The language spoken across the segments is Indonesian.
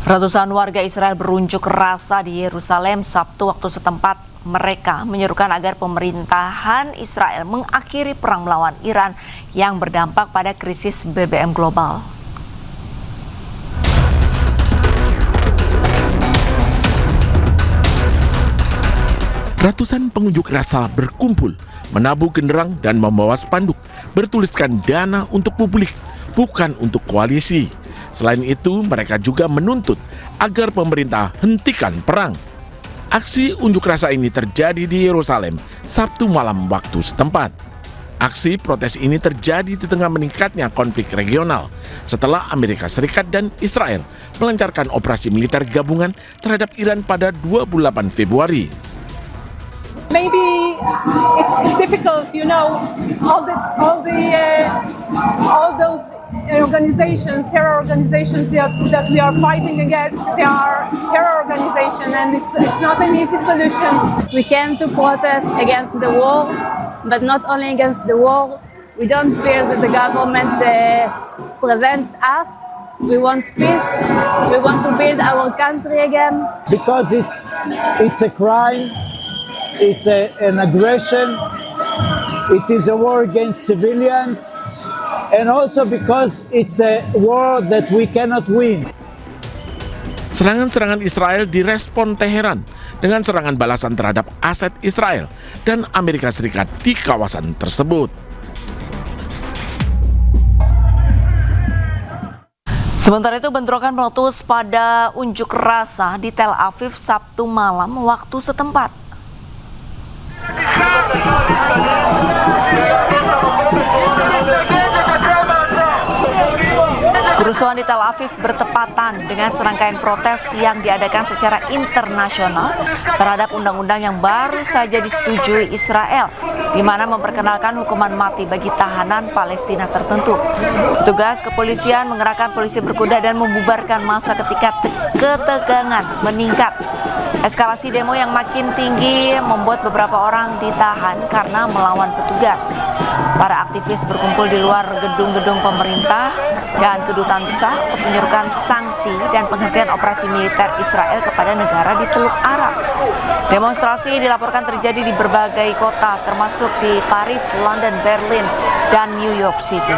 Ratusan warga Israel berunjuk rasa di Yerusalem Sabtu waktu setempat. Mereka menyerukan agar pemerintahan Israel mengakhiri perang melawan Iran yang berdampak pada krisis BBM global. Ratusan pengunjuk rasa berkumpul, menabuh genderang dan membawa spanduk bertuliskan dana untuk publik, bukan untuk koalisi. Selain itu, mereka juga menuntut agar pemerintah hentikan perang. Aksi unjuk rasa ini terjadi di Yerusalem Sabtu malam waktu setempat. Aksi protes ini terjadi di tengah meningkatnya konflik regional setelah Amerika Serikat dan Israel melancarkan operasi militer gabungan terhadap Iran pada 28 Februari. Maybe it's difficult, all those organizations, terror organizations that we are fighting against, they are terror organizations, and it's not an easy solution. We came to protest against the war, but not only against the war. We don't feel that the government presents us. We want peace. We want to build our country again. Because it's a crime. It's an aggression, it is a war against civilians, and also because it's a war that we cannot win. Serangan-serangan Israel direspon Teheran dengan serangan balasan terhadap aset Israel dan Amerika Serikat di kawasan tersebut. Sementara itu, bentrokan meletus pada unjuk rasa di Tel Aviv Sabtu malam waktu setempat. Kerusuhan di Tel Aviv bertepatan dengan serangkaian protes yang diadakan secara internasional terhadap undang-undang yang baru saja disetujui Israel, di mana memperkenalkan hukuman mati bagi tahanan Palestina tertentu. Petugas kepolisian mengerahkan polisi berkuda dan membubarkan massa ketika ketegangan meningkat. Eskalasi demo yang makin tinggi membuat beberapa orang ditahan karena melawan petugas. Para aktivis berkumpul di luar gedung-gedung pemerintah dan kedutaan besar untuk menyerukan sanksi dan penghentian operasi militer Israel kepada negara di Teluk Arab. Demonstrasi dilaporkan terjadi di berbagai kota, termasuk di Paris, London, Berlin, dan New York City.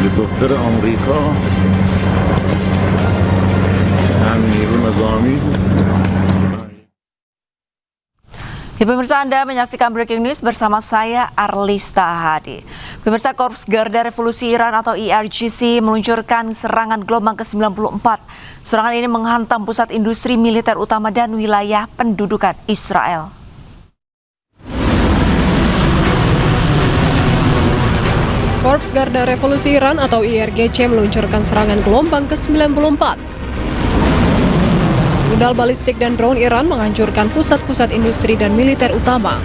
هلیکوپتر آمریکا هم نیرو نظامی. Pemirsa, Anda menyaksikan Breaking News bersama saya Arlista Hadi. Pemirsa, Korps Garda Revolusi Iran atau IRGC meluncurkan serangan gelombang ke-94. Serangan ini menghantam pusat industri militer utama dan wilayah pendudukan Israel. Korps Garda Revolusi Iran atau IRGC meluncurkan serangan gelombang ke-94. Rudal balistik dan drone Iran menghancurkan pusat-pusat industri dan militer utama.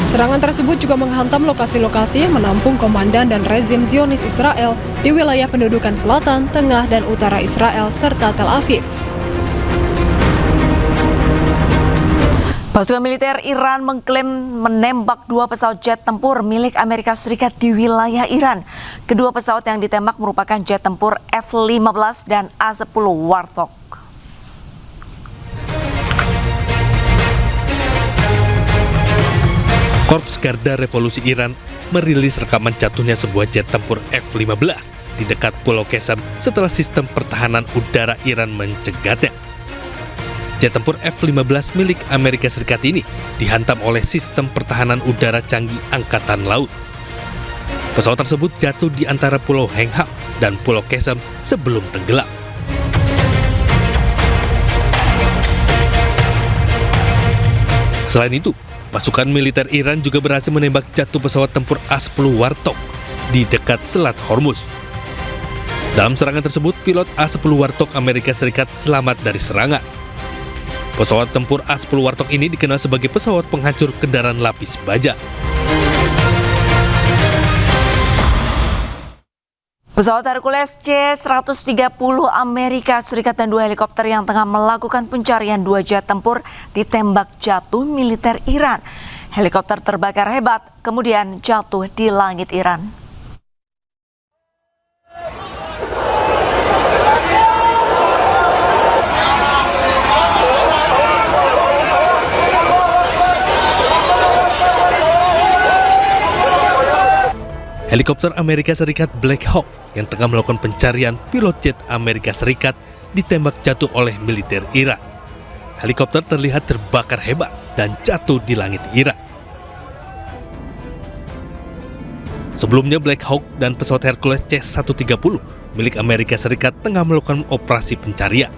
Serangan tersebut juga menghantam lokasi-lokasi yang menampung komandan dan rezim Zionis Israel di wilayah pendudukan selatan, tengah, dan utara Israel serta Tel Aviv. Pasukan militer Iran mengklaim menembak 2 pesawat jet tempur milik Amerika Serikat di wilayah Iran. Kedua pesawat yang ditembak merupakan jet tempur F-15 dan A-10 Warthog. Korps Garda Revolusi Iran merilis rekaman jatuhnya sebuah jet tempur F-15 di dekat Pulau Qesem setelah sistem pertahanan udara Iran mencegatnya. Jet tempur F-15 milik Amerika Serikat ini dihantam oleh sistem pertahanan udara canggih Angkatan Laut. Pesawat tersebut jatuh di antara Pulau Heng Ham dan Pulau Qesem sebelum tenggelam. Selain itu, pasukan militer Iran juga berhasil menembak jatuh pesawat tempur A-10 Warthog di dekat Selat Hormuz. Dalam serangan tersebut, pilot A-10 Warthog Amerika Serikat selamat dari serangan. Pesawat tempur A-10 Warthog ini dikenal sebagai pesawat penghancur kendaraan lapis baja. Pesawat Hercules C-130 Amerika Serikat dan 2 helikopter yang tengah melakukan pencarian 2 jet tempur ditembak jatuh militer Iran. Helikopter terbakar hebat, kemudian jatuh di langit Iran. Helikopter Amerika Serikat Black Hawk yang tengah melakukan pencarian pilot jet Amerika Serikat ditembak jatuh oleh militer Iran. Helikopter terlihat terbakar hebat dan jatuh di langit Iran. Sebelumnya Black Hawk dan pesawat Hercules C-130 milik Amerika Serikat tengah melakukan operasi pencarian.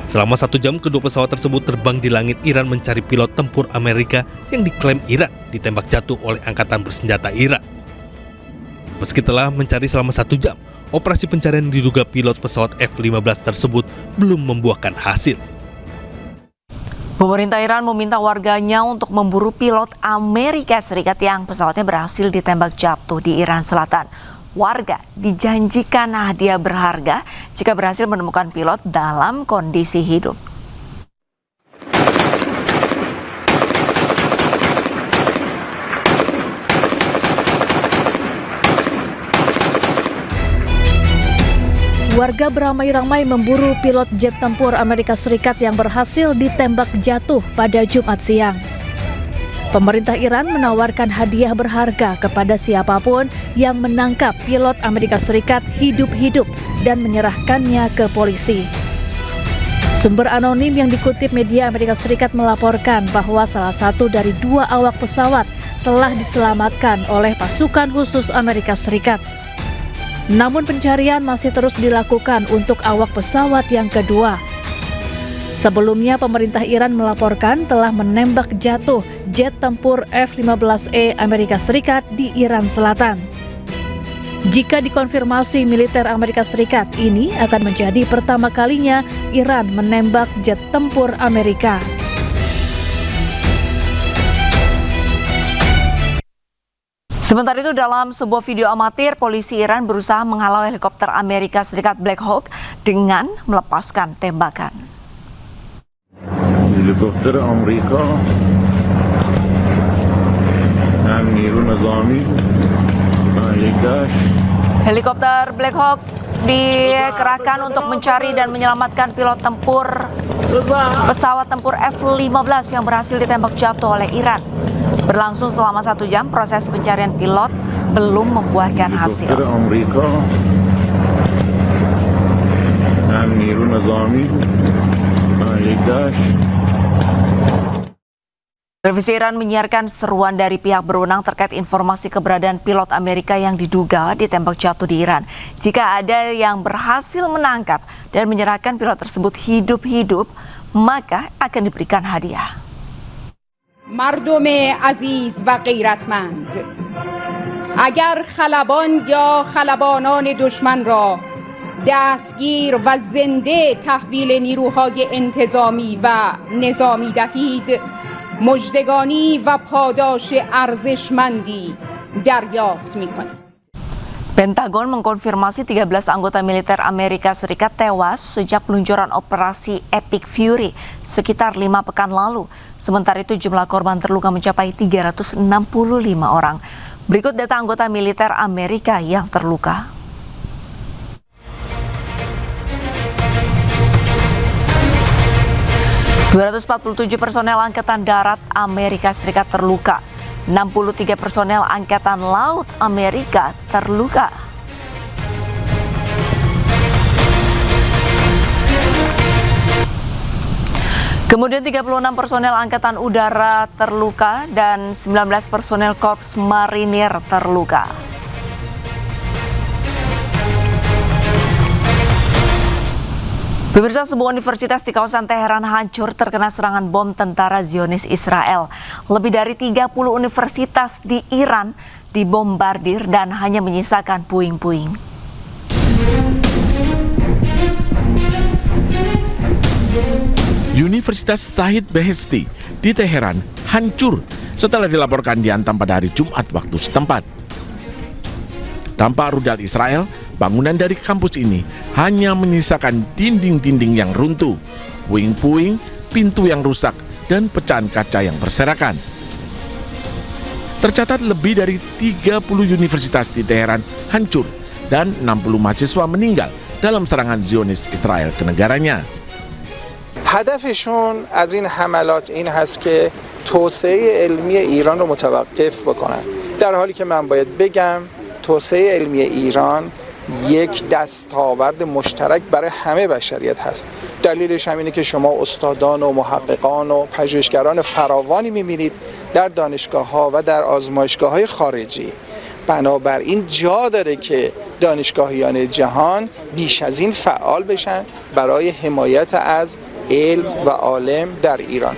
Selama 1 jam, kedua pesawat tersebut terbang di langit Iran mencari pilot tempur Amerika yang diklaim Iran ditembak jatuh oleh angkatan bersenjata Iran. Meski telah mencari selama 1 jam, operasi pencarian diduga pilot pesawat F-15 tersebut belum membuahkan hasil. Pemerintah Iran meminta warganya untuk memburu pilot Amerika Serikat yang pesawatnya berhasil ditembak jatuh di Iran Selatan. Warga dijanjikan hadiah berharga jika berhasil menemukan pilot dalam kondisi hidup. Warga beramai-ramai memburu pilot jet tempur Amerika Serikat yang berhasil ditembak jatuh pada Jumat siang. Pemerintah Iran menawarkan hadiah berharga kepada siapapun yang menangkap pilot Amerika Serikat hidup-hidup dan menyerahkannya ke polisi. Sumber anonim yang dikutip media Amerika Serikat melaporkan bahwa salah satu dari 2 awak pesawat telah diselamatkan oleh pasukan khusus Amerika Serikat. Namun pencarian masih terus dilakukan untuk awak pesawat yang kedua. Sebelumnya pemerintah Iran melaporkan telah menembak jatuh jet tempur F-15E Amerika Serikat di Iran Selatan. Jika dikonfirmasi militer Amerika Serikat, ini akan menjadi pertama kalinya Iran menembak jet tempur Amerika. Sementara itu, dalam sebuah video amatir, polisi Iran berusaha menghalau helikopter Amerika Serikat Black Hawk dengan melepaskan tembakan. هلیکوپتر آمریکا هم نیرو نظامی یک دشت. Helikopter Black Hawk dikerahkan untuk mencari dan menyelamatkan pilot tempur pesawat tempur F-15 yang berhasil ditembak jatuh oleh Iran. Berlangsung selama 1 jam, proses pencarian pilot belum membuahkan hasil. هلیکوپتر آمریکا هم نیرو نظامی یک دشت. Televisi Iran menyiarkan seruan dari pihak berwenang terkait informasi keberadaan pilot Amerika yang diduga ditembak jatuh di Iran. Jika ada yang berhasil menangkap dan menyerahkan pilot tersebut hidup-hidup, maka akan diberikan hadiah. مردم عزیز و غیرتمند، اگر خلبان یا خلبانان دشمن را دستگیر و زنده تحویل نیروهای انتظامی و نظامی دهید، مژدگانی و پاداش ارزشمندی دریافت می‌کنید. Pentagon mengkonfirmasi 13 anggota militer Amerika Serikat tewas sejak peluncuran operasi Epic Fury sekitar 5 pekan lalu. Sementara itu jumlah korban terluka mencapai 365 orang. Berikut data anggota militer Amerika yang terluka. ...247 personel Angkatan Darat Amerika Serikat terluka. 63 personel Angkatan Laut Amerika terluka. Kemudian 36 personel Angkatan Udara terluka dan 19 personel Korps Marinir terluka. Pemirsa, sebuah universitas di kawasan Teheran hancur terkena serangan bom tentara Zionis Israel. Lebih dari 30 universitas di Iran dibombardir dan hanya menyisakan puing-puing. Universitas Shahid Beheshti di Teheran hancur setelah dilaporkan dihantam pada hari Jumat waktu setempat. Dampak rudal Israel, bangunan dari kampus ini hanya menyisakan dinding-dinding yang runtuh, puing-puing, pintu yang rusak, dan pecahan kaca yang berserakan. Tercatat lebih dari 30 universitas di Teheran hancur dan 60 mahasiswa meninggal dalam serangan Zionis Israel ke negaranya. هدفشون از این حملات این هست که توسعه علمی ایران رو متوقف بکنن. در حالی که من باید بگم توسعه علمی ایران یک دستاورد مشترک برای همه بشریت هست. دلیلش همینه که شما استادان و محققان و پژوهشگران فراوانی می‌بینید در دانشگاه‌ها و در آزمایشگاه‌های خارجی. بنابراین جا داره که دانشگاهیان جهان بیش از این فعال بشن برای حمایت از علم و عالم در ایران.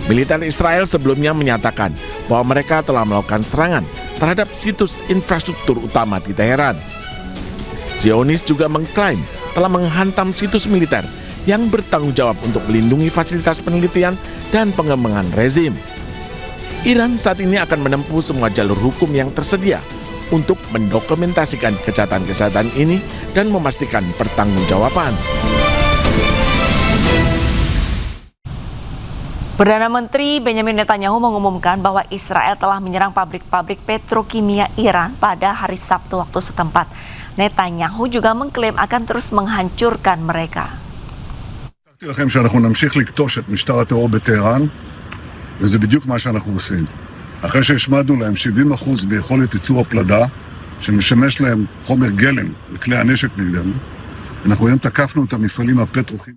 Militer Israel sebelumnya menyatakan bahwa mereka telah melakukan serangan terhadap situs infrastruktur utama di Teheran. Zionis juga mengklaim telah menghantam situs militer yang bertanggung jawab untuk melindungi fasilitas penelitian dan pengembangan rezim. Iran saat ini akan menempuh semua jalur hukum yang tersedia untuk mendokumentasikan kejahatan-kejahatan ini dan memastikan pertanggungjawaban. Perdana Menteri Benjamin Netanyahu mengumumkan bahwa Israel telah menyerang pabrik-pabrik petrokimia Iran pada hari Sabtu waktu setempat. Netanyahu juga mengklaim akan terus menghancurkan mereka. הבטחתי לכם שאנחנו נמשיך לקטוש את משטר הטרור בטהרן, וזה בדיוק מה שאנחנו עושים. אחרי שהשמדנו להם 70% ביכולת ייצור הפלדה, שמשמש להם חומר גלם לכלי הנשק נגדנו, אנחנו היום תקפנו את המפעלים הפטרוכימיים.